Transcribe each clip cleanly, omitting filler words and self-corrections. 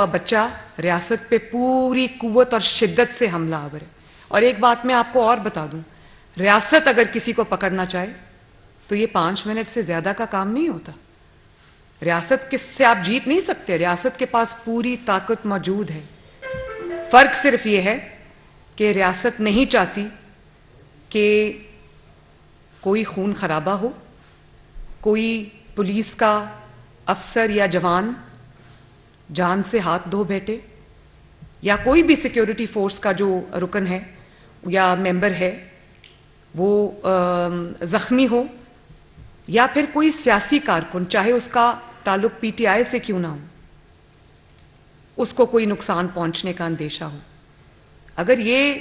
बच्चा रियासत पे पूरी कुव्वत और शिद्दत से हमला आवर है। और एक बात मैं आपको और बता दूं, रियासत अगर किसी को पकड़ना चाहे तो ये 5 मिनट से ज्यादा का काम नहीं होता। रियासत किससे आप जीत नहीं सकते, रियासत के पास पूरी ताकत मौजूद है। फर्क सिर्फ ये है कि रियासत नहीं चाहती कि कोई खून खराबा हो, कोई पुलिस का अफसर या जवान जान से हाथ धो बैठे, या कोई भी सिक्योरिटी फोर्स का जो रुकन है या मेंबर है वो जख्मी हो, या फिर कोई सियासी कारकुन चाहे उसका ताल्लुक पीटीआई से क्यों ना हो, उसको कोई नुकसान पहुंचने का अंदेशा हो। अगर ये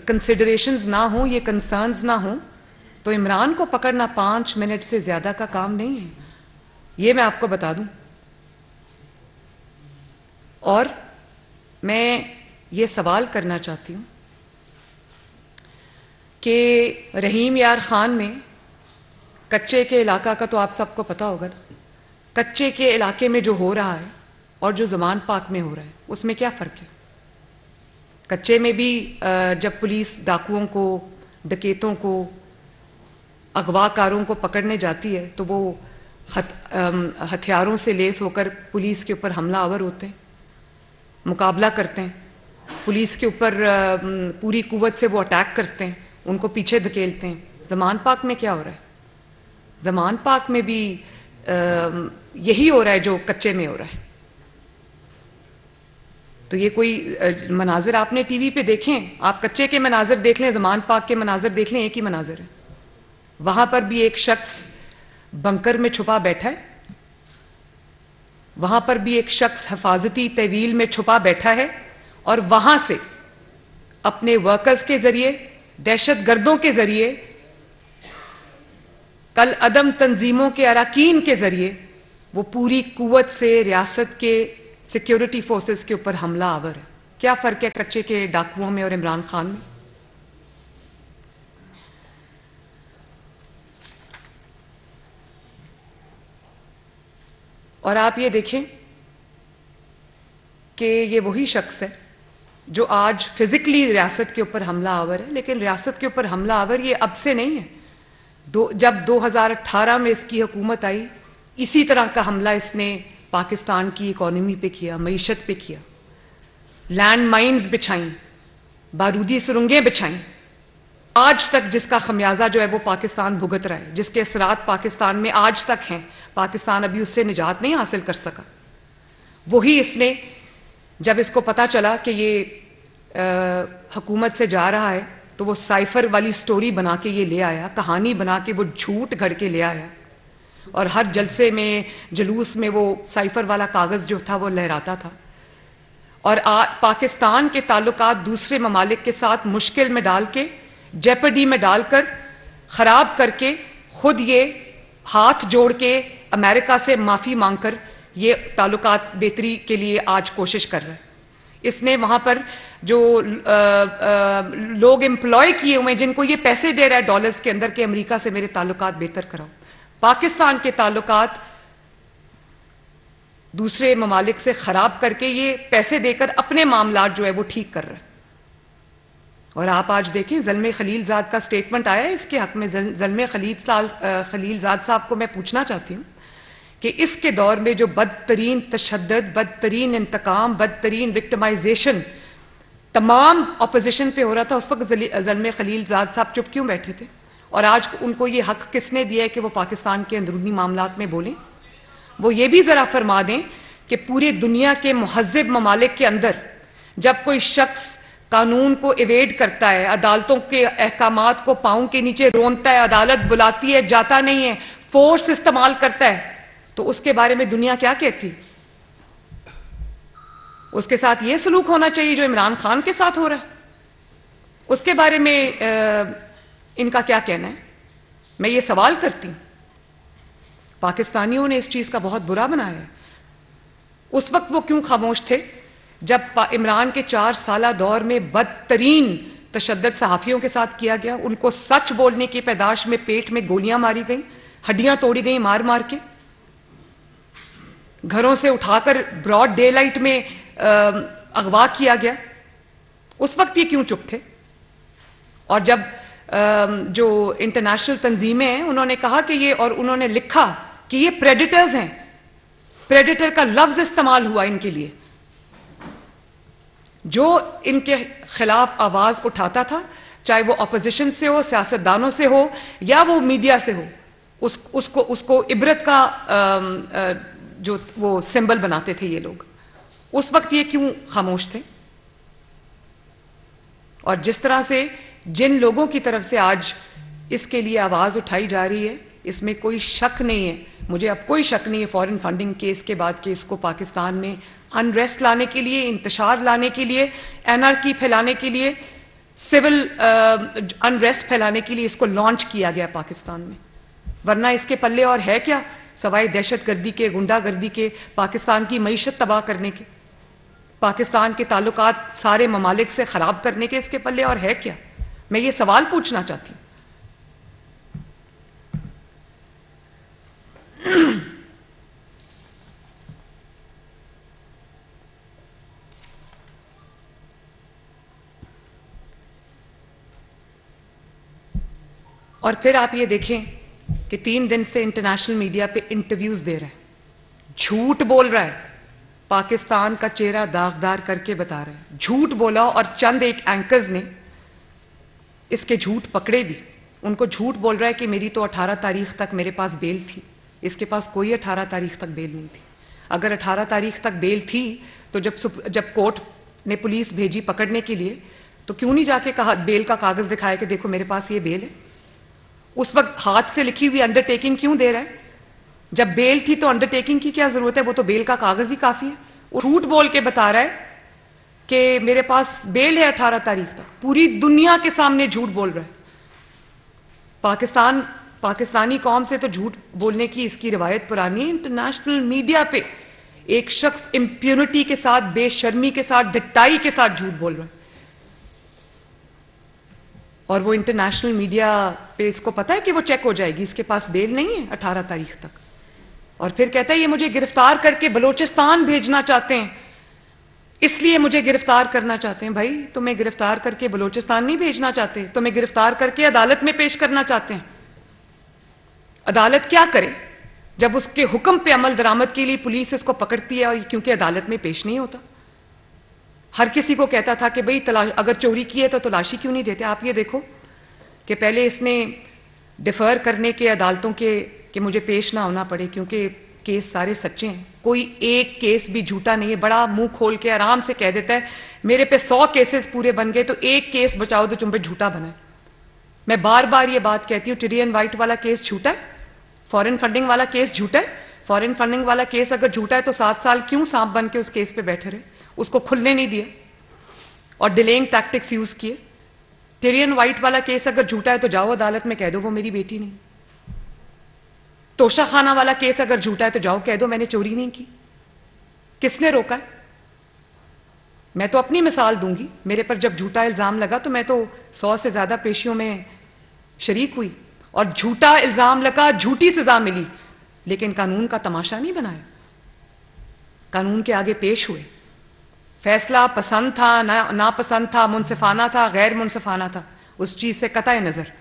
कंसिडरेशंस ना हो, ये कंसर्न्स ना हो, तो इमरान को पकड़ना 5 मिनट से ज्यादा का काम नहीं है, ये मैं आपको बता दूं। और मैं ये सवाल करना चाहती हूं कि रहीम यार खान में कच्चे के इलाका का तो आप सबको पता होगा, कच्चे के इलाके में जो हो रहा है और जो ज़मान पाक में हो रहा है उसमें क्या फ़र्क है। कच्चे में भी जब पुलिस डाकुओं को, डकैतों को, अगवाकारों को पकड़ने जाती है तो वो हथियारों से लेस होकर पुलिस के ऊपर हमला आवर होते हैं, मुकाबला करते हैं, पुलिस के ऊपर पूरी कुव्वत से वो अटैक करते हैं, उनको पीछे धकेलते हैं। ज़मान पाक में क्या हो रहा है? ज़मान पाक में भी यही हो रहा है जो कच्चे में हो रहा है। तो ये कोई मनाजिर आपने टीवी पे देखें, आप कच्चे के मनाजिर देख लें, ज़मान पाक के मनाजिर देख लें, एक ही मनाजिर है। वहां पर भी एक शख्स बंकर में छुपा बैठा है, वहां पर भी एक शख्स हिफाजती तहवील में छुपा बैठा है, और वहां से अपने वर्कर्स के जरिए, दहशतगर्दों के जरिए, कल अदम तंजीमों के अराकीन के जरिए वो पूरी कुव्वत से रियासत के सिक्योरिटी फोर्सेस के ऊपर हमला आवर है। क्या फर्क है कच्चे के डाकुओं में और इमरान खान में? और आप ये देखें कि ये वही शख्स है जो आज फिजिकली रियासत के ऊपर हमला आवर है, लेकिन रियासत के ऊपर हमला आवर ये अब से नहीं है। जब 2018 में इसकी हुकूमत आई, इसी तरह का हमला इसने पाकिस्तान की इकोनॉमी पे किया, मईशत पे किया, लैंड माइन्स बिछाई, बारूदी सुरंगें बिछाई। आज तक जिसका खमियाजा जो है वो पाकिस्तान भुगत रहा है, जिसके असरात पाकिस्तान में आज तक हैं, पाकिस्तान अभी उससे निजात नहीं हासिल कर सका। वही इसने, जब इसको पता चला कि ये हुकूमत से जा रहा है, तो वो साइफर वाली स्टोरी बना के ये ले आया, कहानी बना के वो झूठ घड़ के ले आया, और हर जलसे में, जुलूस में वो साइफर वाला कागज जो था वो लहराता था, और पाकिस्तान के ताल्लुकात दूसरे ममालिक के साथ मुश्किल में डाल के, जेपडी में डालकर, खराब करके, खुद ये हाथ जोड़ के अमेरिका से माफी मांगकर ये ताल्लुकात बेहतरी के लिए आज कोशिश कर रहा है। इसने वहां पर जो लोग एम्प्लॉय किए हुए हैं, जिनको ये पैसे दे रहा है डॉलर्स के अंदर के अमेरिका से मेरे ताल्लुकात बेहतर कराओ, पाकिस्तान के ताल्लुकात दूसरे ममालिक से खराब करके ये पैसे देकर अपने मामलात जो है वो ठीक कर रहा है। और आप आज देखें, ज़ल्मे खलीलजाद का स्टेटमेंट आया है इसके हक में। ज़ल्मे खलीलजाद साहब को मैं पूछना चाहती हूँ कि इसके दौर में जो बदतरीन तशद्दुद, बदतरीन इंतकाम, बदतरीन विक्टिमाइजेशन तमाम अपोजिशन पे हो रहा था, उस वक्त ज़ल्मे खलीलजाद साहब चुप क्यों बैठे थे? और आज उनको ये हक किसने दिया है कि वो पाकिस्तान के अंदरूनी मामलात में बोलें? वो ये भी जरा फरमा दें कि पूरी दुनिया के मुहज़्ज़िब ममालिक के अंदर जब कोई शख्स कानून को इवेड करता है, अदालतों के अहकामात को पांव के नीचे रोनता है, अदालत बुलाती है, जाता नहीं है, फोर्स इस्तेमाल करता है, तो उसके बारे में दुनिया क्या कहती? उसके साथ ये सलूक होना चाहिए जो इमरान खान के साथ हो रहा है। उसके बारे में इनका क्या कहना है? मैं ये सवाल करती हूं। पाकिस्तानियों ने इस चीज का बहुत बुरा बनाया है। उस वक्त वो क्यों खामोश थे जब इमरान के 4 साला दौर में बदतरीन तशद्दुद सहाफियों के साथ किया गया? उनको सच बोलने की पैदाश में पेट में गोलियां मारी गई, हड्डियां तोड़ी गई मार मार के, घरों से उठाकर ब्रॉड डे लाइट में अगवा किया गया, उस वक्त ये क्यों चुप थे? और जब जो इंटरनेशनल तंजीमें हैं उन्होंने कहा कि ये, और उन्होंने लिखा कि ये प्रेडिटर्स हैं, प्रेडिटर का लफ्ज इस्तेमाल हुआ इनके लिए, जो इनके खिलाफ आवाज उठाता था, चाहे वो अपोजिशन से हो, सियासतदानों से हो, या वो मीडिया से हो, उसको इबरत का जो वो सिंबल बनाते थे ये लोग, उस वक्त ये क्यों खामोश थे? और जिस तरह से जिन लोगों की तरफ से आज इसके लिए आवाज उठाई जा रही है, इसमें कोई शक नहीं है, मुझे अब कोई शक नहीं है फॉरेन फंडिंग केस के बाद कि इसको पाकिस्तान में अनरेस्ट लाने के लिए, इंतशार लाने के लिए, एनआरकी फैलाने के लिए, सिविल अनरेस्ट फैलाने के लिए इसको लॉन्च किया गया पाकिस्तान में। वरना इसके पल्ले और है क्या सवाए दहशतगर्दी के, गुंडागर्दी के, पाकिस्तान की मईशत तबाह करने के, पाकिस्तान के ताल्लुकात सारे ममालिक से खराब करने के इसके पल्ले और है क्या? मैं ये सवाल पूछना चाहती हूं। और फिर आप ये देखें कि 3 दिन से इंटरनेशनल मीडिया पे इंटरव्यूज दे रहा है, झूठ बोल रहा है, पाकिस्तान का चेहरा दागदार करके बता रहा है, झूठ बोला। और चंद एक एंकर्स ने इसके झूठ पकड़े भी, उनको झूठ बोल रहा है कि मेरी तो 18 तारीख तक मेरे पास बेल थी। इसके पास कोई 18 तारीख तक बेल नहीं थी। अगर 18 तारीख तक बेल थी तो जब कोर्ट ने पुलिस भेजी पकड़ने के लिए, तो क्यों नहीं जाके कहा, बेल का कागज दिखाया कि देखो मेरे पास ये बेल है? उस वक्त हाथ से लिखी हुई अंडरटेकिंग क्यों दे रहा है? जब बेल थी तो अंडरटेकिंग की क्या जरूरत है? वो तो बेल का कागज ही काफी है। झूठ बोल के बता रहा है कि मेरे पास बेल है 18 तारीख तक। पूरी दुनिया के सामने झूठ बोल रहा है। पाकिस्तानी कौम से तो झूठ बोलने की इसकी रिवायत पुरानी है। इंटरनेशनल मीडिया पे एक शख्स इंप्यूनिटी के साथ, बेशर्मी के साथ, ढिठाई के साथ झूठ बोल रहा है, और वो इंटरनेशनल मीडिया पे इसको पता है कि वो चेक हो जाएगी, इसके पास बेल नहीं है 18 तारीख तक। और फिर कहता है ये मुझे गिरफ्तार करके बलोचिस्तान भेजना चाहते हैं, इसलिए मुझे गिरफ्तार करना चाहते हैं। भाई तुम्हें गिरफ्तार करके बलोचिस्तान नहीं भेजना चाहते, तुम्हें गिरफ्तार करके अदालत में पेश करना चाहते हैं। अदालत क्या करे जब उसके हुक्म पे अमल दरामद के लिए पुलिस इसको पकड़ती है, और क्योंकि अदालत में पेश नहीं होता। हर किसी को कहता था कि भाई अगर चोरी की है तो तलाशी क्यों नहीं देते? आप ये देखो कि पहले इसने डिफर करने के अदालतों के कि मुझे पेश ना होना पड़े, क्योंकि केस सारे सच्चे हैं, कोई एक केस भी झूठा नहीं है। बड़ा मुंह खोल के आराम से कह देता है मेरे पे 100 केसेस पूरे बन गए तो एक केस बचाओ तो तुम पे झूठा बना है। मैं बार बार ये बात कहती हूँ, टिरियन वाइट वाला केस झूठा है, फॉरेन फंडिंग वाला केस झूठा है। फॉरेन फंडिंग वाला केस अगर झूठा है तो 7 साल क्यों सांप बन के उस केस पे बैठे रहे? उसको खुलने नहीं दिए और डिलेइंग टैक्टिक्स यूज किए। टिरियन वाइट वाला केस अगर झूठा है तो जाओ अदालत में कह दो वो मेरी बेटी नहीं। तोशा खाना वाला केस अगर झूठा है तो जाओ कह दो मैंने चोरी नहीं की। किसने रोका है? मैं तो अपनी मिसाल दूंगी। मेरे पर जब झूठा इल्जाम लगा तो मैं तो 100 से ज्यादा पेशियों में शरीक हुई, और झूठा इल्जाम लगा, झूठी सजा मिली, लेकिन कानून का तमाशा नहीं बनाया। कानून के आगे पेश हुए, फैसला पसंद था नापसंद था, मुनसिफाना था गैर मुनसिफाना था, उस चीज से कतई नजर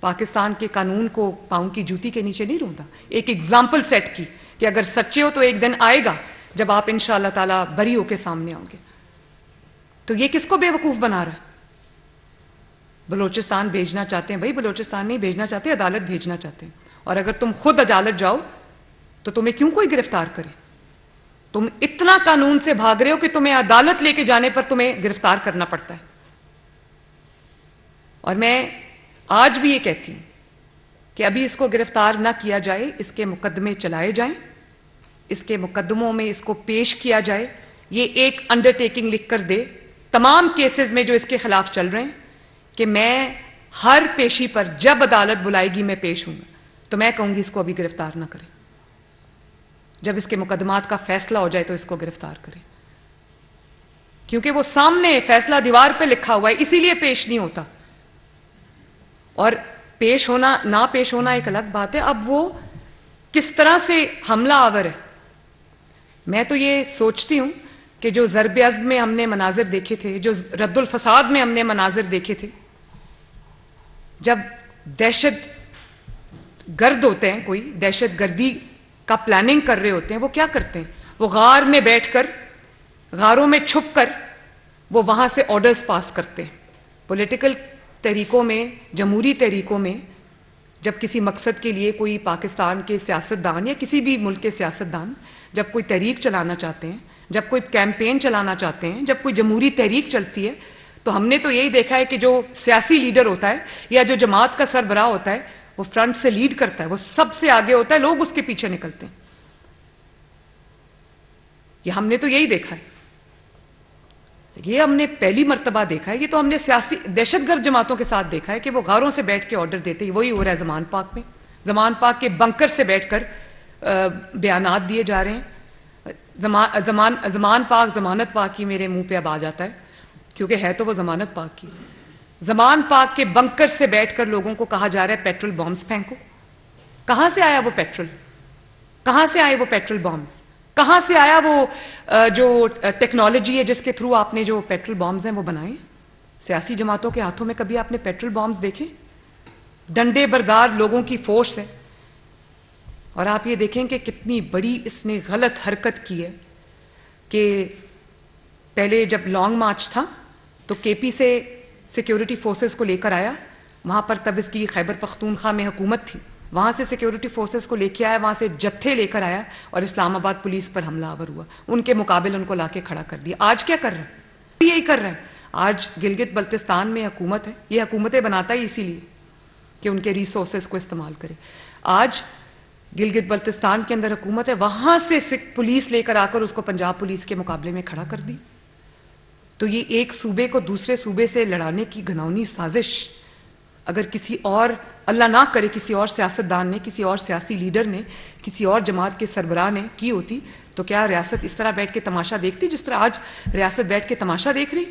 पाकिस्तान के कानून को पांव की जूती के नीचे नहीं रोता। एक एग्जाम्पल सेट की कि अगर सच्चे हो तो एक दिन आएगा जब आप इंशाअल्लाह ताला बरी होके सामने आओगे। तो ये किसको बेवकूफ बना रहा है? बलोचिस्तान भेजना चाहते हैं? भाई बलोचिस्तान नहीं भेजना चाहते, अदालत भेजना चाहते हैं। और अगर तुम खुद अदालत जाओ तो तुम्हें क्यों कोई गिरफ्तार करे? तुम इतना कानून से भाग रहे हो कि तुम्हें अदालत लेके जाने पर तुम्हें गिरफ्तार करना पड़ता है। और मैं आज भी ये कहती हूं कि अभी इसको गिरफ्तार ना किया जाए, इसके मुकदमे चलाए जाएं, इसके मुकदमों में इसको पेश किया जाए। ये एक अंडरटेकिंग लिख कर दे तमाम केसेस में जो इसके खिलाफ चल रहे हैं कि मैं हर पेशी पर जब अदालत बुलाएगी मैं पेश हूंगा। तो मैं कहूंगी इसको अभी गिरफ्तार ना करें, जब इसके मुकदमात का फैसला हो जाए तो इसको गिरफ्तार करें, क्योंकि वो सामने फैसला दीवार पे लिखा हुआ है, इसीलिए पेश नहीं होता। और पेश होना ना पेश होना एक अलग बात है। अब वो किस तरह से हमला आवर है, मैं तो ये सोचती हूं कि जो ज़र्ब-ए-अज़्म में हमने मनाजिर देखे थे, जो रद्दुल फसाद में हमने मनाजिर देखे थे, जब दहशत गर्द होते हैं, कोई दहशत गर्दी का प्लानिंग कर रहे होते हैं, वो क्या करते हैं? वो गार में बैठकर, गारों में छुपकर वो वहां से ऑर्डर्स पास करते हैं। पॉलिटिकल तरीकों में, जमहूरी तरीकों में, जब किसी मकसद के लिए कोई पाकिस्तान के सियासतदान या किसी भी मुल्क के सियासतदान जब कोई तहरीक चलाना चाहते हैं, जब कोई कैंपेन चलाना चाहते हैं, जब कोई जमहूरी तहरीक चलती है, तो हमने तो यही देखा है कि जो सियासी लीडर होता है या जो जमात का सरबराह होता है, वो फ्रंट से लीड करता है, वो सबसे आगे होता है, लोग उसके पीछे निकलते हैं। ये हमने तो यही देखा है, ये हमने पहली मर्तबा देखा है। ये तो हमने सियासी दहशतगर्द जमातों के साथ देखा है कि वो गारों से बैठ के ऑर्डर देते हैं। वही हो रहा है ज़मान पाक में। ज़मान पाक के बंकर से बैठकर बयानात दिए जा रहे हैं। ज़मान पाक, ज़मानत पाक ही मेरे मुंह पे अब आ जाता है, क्योंकि है तो वो ज़मानत पाक की। ज़मान पाक के बंकर से बैठकर लोगों को कहा जा रहा है पेट्रोल बॉम्ब्स फेंको। कहां से आया वो पेट्रोल? कहां से आए वो पेट्रोल बॉम्ब्स? कहां से आया वो जो टेक्नोलॉजी है जिसके थ्रू आपने जो पेट्रोल बॉम्ब्स हैं वो बनाए? सियासी जमातों के हाथों में कभी आपने पेट्रोल बॉम्ब्स देखे? डंडे बरदार लोगों की फोर्स है। और आप ये देखें कि कितनी बड़ी इसने गलत हरकत की है कि पहले जब लॉन्ग मार्च था तो केपी से सिक्योरिटी फोर्सेस को लेकर आया, वहां पर तब इसकी खैबर पख्तूनख्वा में हुकूमत थी, वहां से सिक्योरिटी फोर्सेस को लेके आया, वहां से जत्थे लेकर आया और इस्लामाबाद पुलिस पर हमलावर हुआ, उनके मुकाबले उनको लाके खड़ा कर दिया। आज क्या कर रहा है? यही कर रहा है। आज गिलगित बल्तिस्तान में हुकूमत है, ये हुकूमतें बनाता ही इसीलिए कि उनके रिसोर्सेज को इस्तेमाल करे। आज गिलगित बल्तिस्तान के अंदर हुकूमत है, वहां से पुलिस लेकर आकर उसको पंजाब पुलिस के मुकाबले में खड़ा कर दी। तो ये एक सूबे को दूसरे सूबे से लड़ाने की घिनौनी साजिश अगर किसी और, अल्लाह ना करे, किसी और सियासतदान ने, किसी और सियासी लीडर ने, किसी और जमात के सरबराह ने की होती, तो क्या रियासत इस तरह बैठ के तमाशा देखती जिस तरह आज रियासत बैठ के तमाशा देख रही?